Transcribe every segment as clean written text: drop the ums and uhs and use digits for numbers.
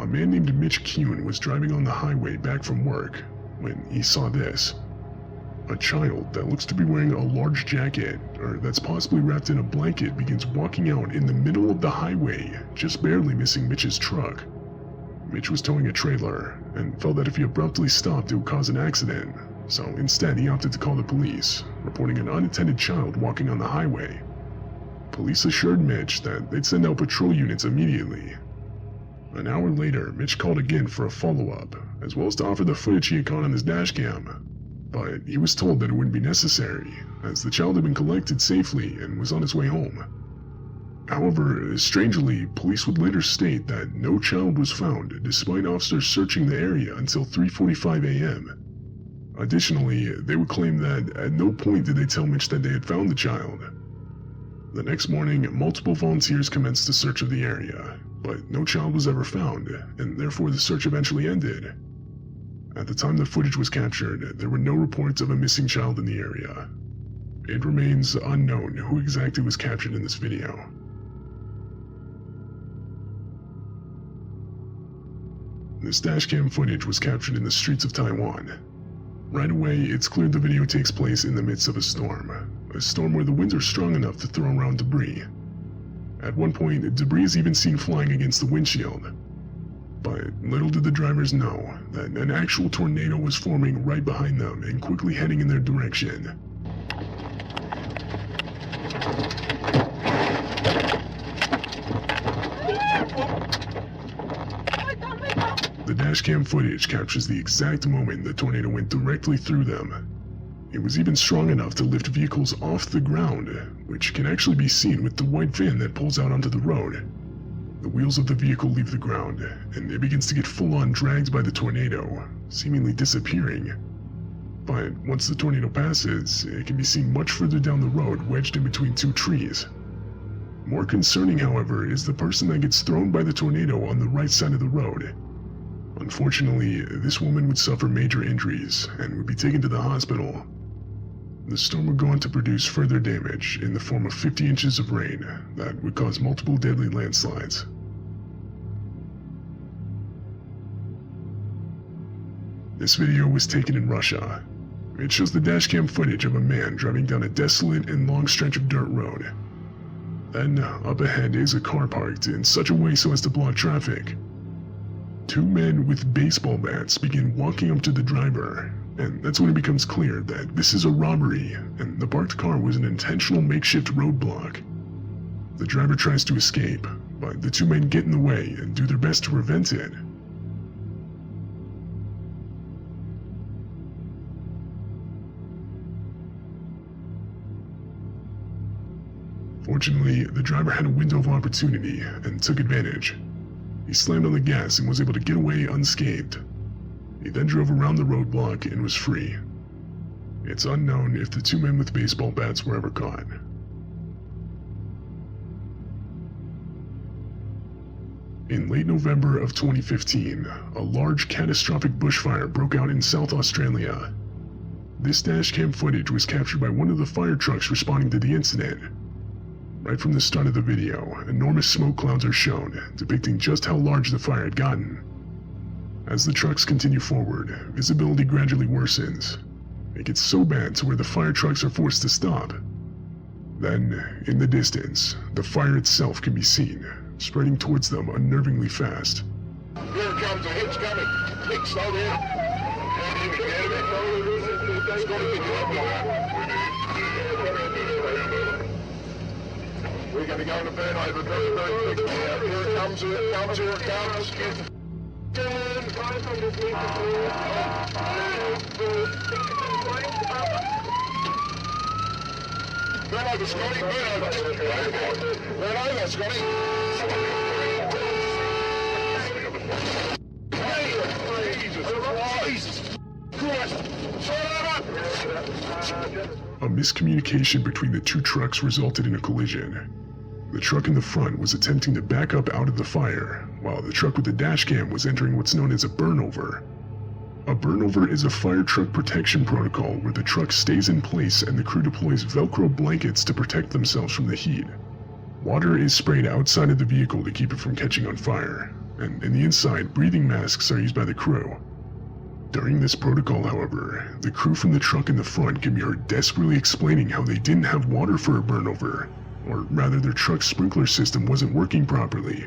man named Mitch Kuhn was driving on the highway back from work when he saw this. A child that looks to be wearing a large jacket, or that's possibly wrapped in a blanket, begins walking out in the middle of the highway, just barely missing Mitch's truck. Mitch was towing a trailer, and felt that if he abruptly stopped it would cause an accident, so instead he opted to call the police, reporting an unattended child walking on the highway. Police assured Mitch that they'd send out patrol units immediately. An hour later, Mitch called again for a follow-up, as well as to offer the footage he had caught on his dashcam. But he was told that it wouldn't be necessary, as the child had been collected safely and was on its way home. However, strangely, police would later state that no child was found, despite officers searching the area until 3:45 a.m. Additionally, they would claim that at no point did they tell Mitch that they had found the child. The next morning, multiple volunteers commenced a search of the area, but no child was ever found, and therefore the search eventually ended. At the time the footage was captured, there were no reports of a missing child in the area. It remains unknown who exactly was captured in this video. This dashcam footage was captured in the streets of Taiwan. Right away, it's clear the video takes place in the midst of a storm where the winds are strong enough to throw around debris. At one point, debris is even seen flying against the windshield. But little did the drivers know that an actual tornado was forming right behind them and quickly heading in their direction. The dashcam footage captures the exact moment the tornado went directly through them. It was even strong enough to lift vehicles off the ground, which can actually be seen with the white van that pulls out onto the road. The wheels of the vehicle leave the ground, and it begins to get full-on dragged by the tornado, seemingly disappearing. But once the tornado passes, it can be seen much further down the road, wedged in between two trees. More concerning, however, is the person that gets thrown by the tornado on the right side of the road. Unfortunately, this woman would suffer major injuries and would be taken to the hospital. The storm would go on to produce further damage in the form of 50 inches of rain that would cause multiple deadly landslides. This video was taken in Russia. It shows the dashcam footage of a man driving down a desolate and long stretch of dirt road. Then, up ahead is a car parked in such a way so as to block traffic. Two men with baseball bats begin walking up to the driver, and that's when it becomes clear that this is a robbery, and the parked car was an intentional makeshift roadblock. The driver tries to escape, but the two men get in the way and do their best to prevent it. Fortunately, the driver had a window of opportunity and took advantage. He slammed on the gas and was able to get away unscathed. He then drove around the roadblock and was free. It's unknown if the two men with baseball bats were ever caught. In late November of 2015, a large catastrophic bushfire broke out in South Australia. This dashcam footage was captured by one of the fire trucks responding to the incident. Right from the start of the video, enormous smoke clouds are shown, depicting just how large the fire had gotten. As the trucks continue forward, visibility gradually worsens. It gets so bad to where the fire trucks are forced to stop. Then, in the distance, the fire itself can be seen, spreading towards them unnervingly fast. Here it comes, a hitch coming. Nick, slow down. We're going to go to burn over very quickly. Here it comes, here it comes, here it comes. Burn over, Scotty, burn over. Burn over, Scotty. Jesus Christ. A miscommunication between the two trucks resulted in a collision. The truck in the front was attempting to back up out of the fire, while the truck with the dashcam was entering what's known as a burnover. A burnover is a fire truck protection protocol where the truck stays in place and the crew deploys Velcro blankets to protect themselves from the heat. Water is sprayed outside of the vehicle to keep it from catching on fire, and in the inside, breathing masks are used by the crew. During this protocol, however, the crew from the truck in the front can be heard desperately explaining how they didn't have water for a burnover, or rather their truck's sprinkler system wasn't working properly.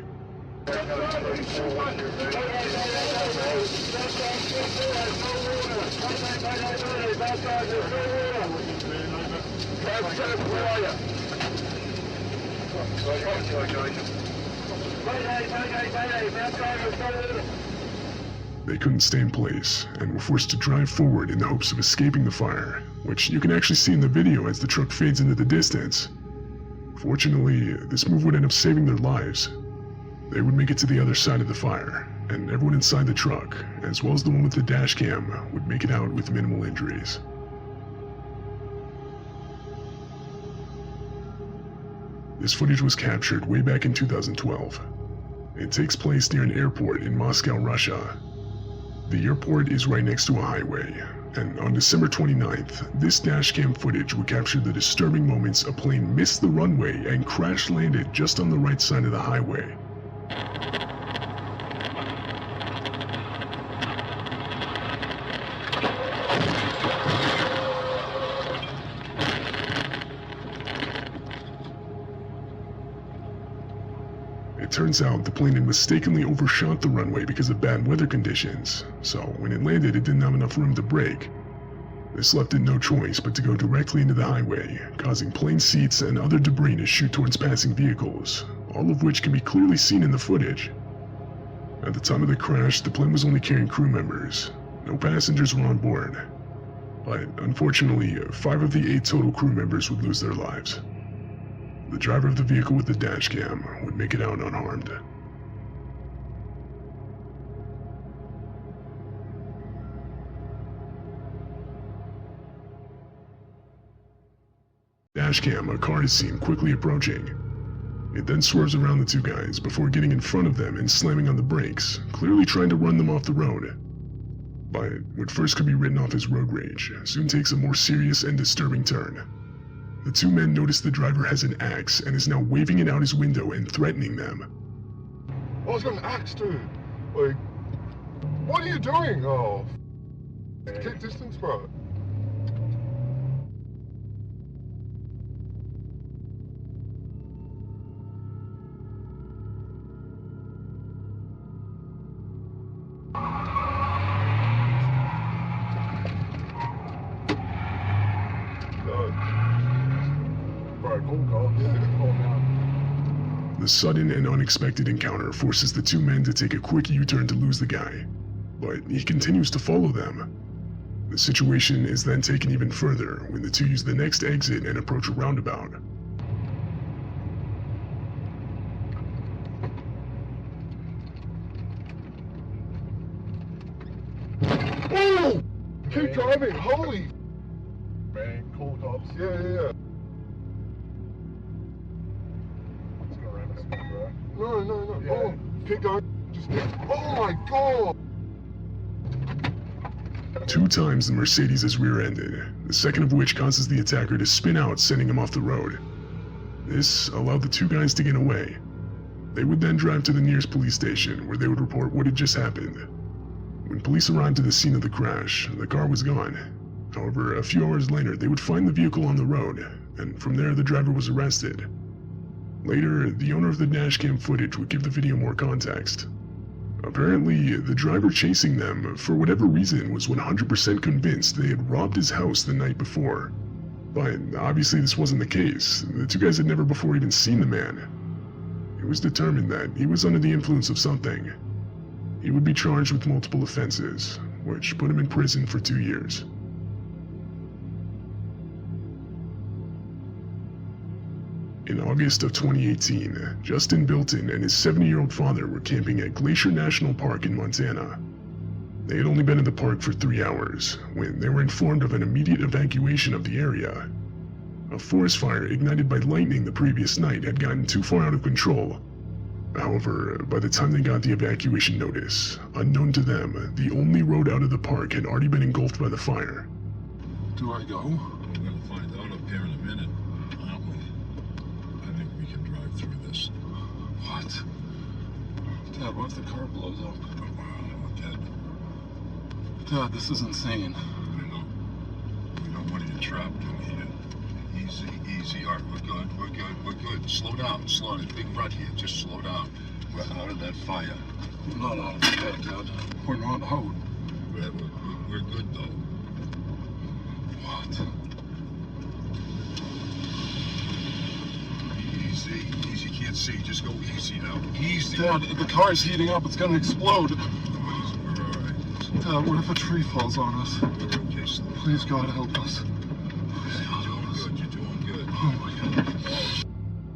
They couldn't stay in place and were forced to drive forward in the hopes of escaping the fire, which you can actually see in the video as the truck fades into the distance. Fortunately, this move would end up saving their lives. They would make it to the other side of the fire, and everyone inside the truck, as well as the one with the dash cam, would make it out with minimal injuries. This footage was captured way back in 2012. It takes place near an airport in Moscow, Russia. The airport is right next to a highway, and on December 29th, this dashcam footage would capture the disturbing moments a plane missed the runway and crash-landed just on the right side of the highway. It turns out the plane had mistakenly overshot the runway because of bad weather conditions, so when it landed it didn't have enough room to brake. This left it no choice but to go directly into the highway, causing plane seats and other debris to shoot towards passing vehicles, all of which can be clearly seen in the footage. At the time of the crash, the plane was only carrying crew members. No passengers were on board. But unfortunately, 5 of the 8 total crew members would lose their lives. The driver of the vehicle with the dashcam would make it out unharmed. Dashcam, a car is seen quickly approaching. It then swerves around the two guys before getting in front of them and slamming on the brakes, clearly trying to run them off the road. But what first could be written off as road rage soon takes a more serious and disturbing turn. The two men notice the driver has an axe and is now waving it out his window and threatening them. Oh, he's got an axe, dude. Like, what are you doing? Oh, keep distance, bro. The sudden and unexpected encounter forces the two men to take a quick U-turn to lose the guy, but he continues to follow them. The situation is then taken even further when the two use the next exit and approach a roundabout. Oh! Keep driving, holy! Man, cool cops. Yeah. No. Yeah. Oh, keep going. Oh my god! 2 times the Mercedes is rear-ended, the second of which causes the attacker to spin out, sending him off the road. This allowed the two guys to get away. They would then drive to the nearest police station, where they would report what had just happened. When police arrived at the scene of the crash, the car was gone. However, a few hours later, they would find the vehicle on the road, and from there the driver was arrested. Later, the owner of the dashcam footage would give the video more context. Apparently, the driver chasing them, for whatever reason, was 100% convinced they had robbed his house the night before. But obviously this wasn't the case. The two guys had never before even seen the man. It was determined that he was under the influence of something. He would be charged with multiple offenses, which put him in prison for 2 years. In August of 2018, Justin Bilton and his 70-year-old father were camping at Glacier National Park in Montana. They had only been in the park for 3 hours when they were informed of an immediate evacuation of the area. A forest fire ignited by lightning the previous night had gotten too far out of control. However, by the time they got the evacuation notice, unknown to them, the only road out of the park had already been engulfed by the fire. Do I go? We're gonna find out up here in a minute, aren't we? I think we can drive through this. What? Dad, what if the car blows up? Dad, Dad, this is insane. I know. We don't want you trapped in here. Easy, easy. All right, we're good. Slow down. There's a big rut here. Just slow down. We're out of that fire. We're not out of bed, Dad. We're not out. We're good, though. What? Easy. Can't see. Just go easy now. Easy. Dad, the car's heating up. It's gonna explode. We're all right. Dad, what if a tree falls on us? We're okay. Slow down. Please, God, help us. You're doing good. Oh my God.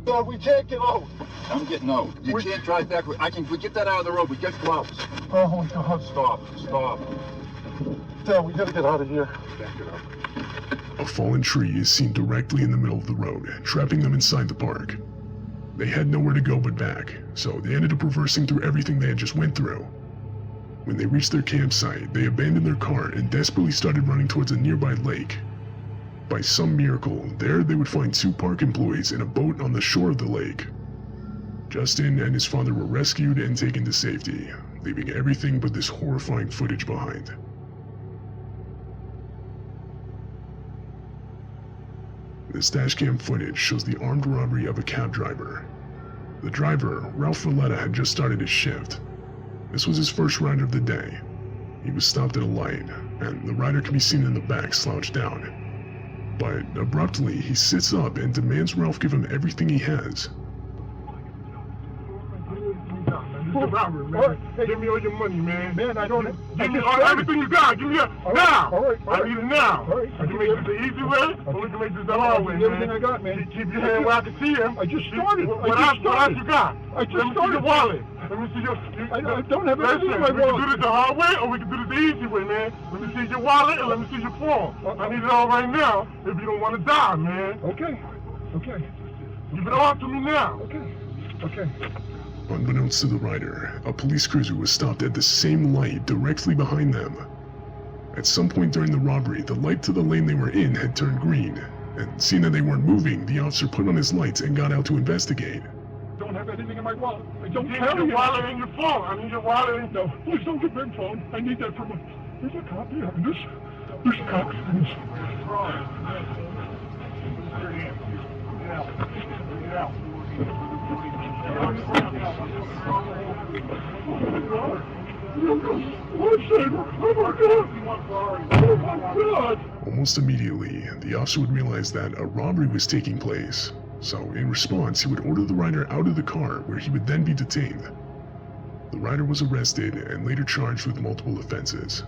Dad, we can't get out. I'm getting out. You can't drive back. We get that out of the road. We get gloves. Oh my God. Stop. Dad, we gotta get out of here. Back it up. A fallen tree is seen directly in the middle of the road, trapping them inside the park. They had nowhere to go but back, so they ended up reversing through everything they had just went through. When they reached their campsite, they abandoned their car and desperately started running towards a nearby lake. By some miracle, there they would find 2 park employees in a boat on the shore of the lake. Justin and his father were rescued and taken to safety, leaving everything but this horrifying footage behind. This dashcam footage shows the armed robbery of a cab driver. The driver, Ralph Valletta, had just started his shift. This was his first ride of the day. He was stopped at a light, and the rider can be seen in the back slouched down. But abruptly, he sits up and demands Ralph give him everything he has. Mr. Robert, man. Hey, give me all your money, man. Man, I don't. Give me everything you got. Give me it now. All right. I need it now. All right. I can make this the easy way, or we can make this the hard way, man. Everything I got, man. Keep your hand where I can see him. I just started. What else you got? I just Let me see started. your wallet. Let me see your. I don't have anything in my we can wallet. do this the hard way, or we can do this the easy way, man. Let me see your wallet and let me see your phone. I need it all right now. If you don't want to die, man. Okay. Give it all to me now. Okay. Unbeknownst to the rider, a police cruiser was stopped at the same light directly behind them. At some point during the robbery, the light to the lane they were in had turned green, and seeing that they weren't moving, the officer put on his lights and got out to investigate. Don't have anything in my wallet. I don't Give carry me your it. wallet and your phone. I need your wallet and No, please don't give me my phone. I need that from a... There's a copy of this. There's a copy of this. Almost immediately, the officer would realize that a robbery was taking place, so in response, he would order the rider out of the car where he would then be detained. The rider was arrested and later charged with multiple offenses.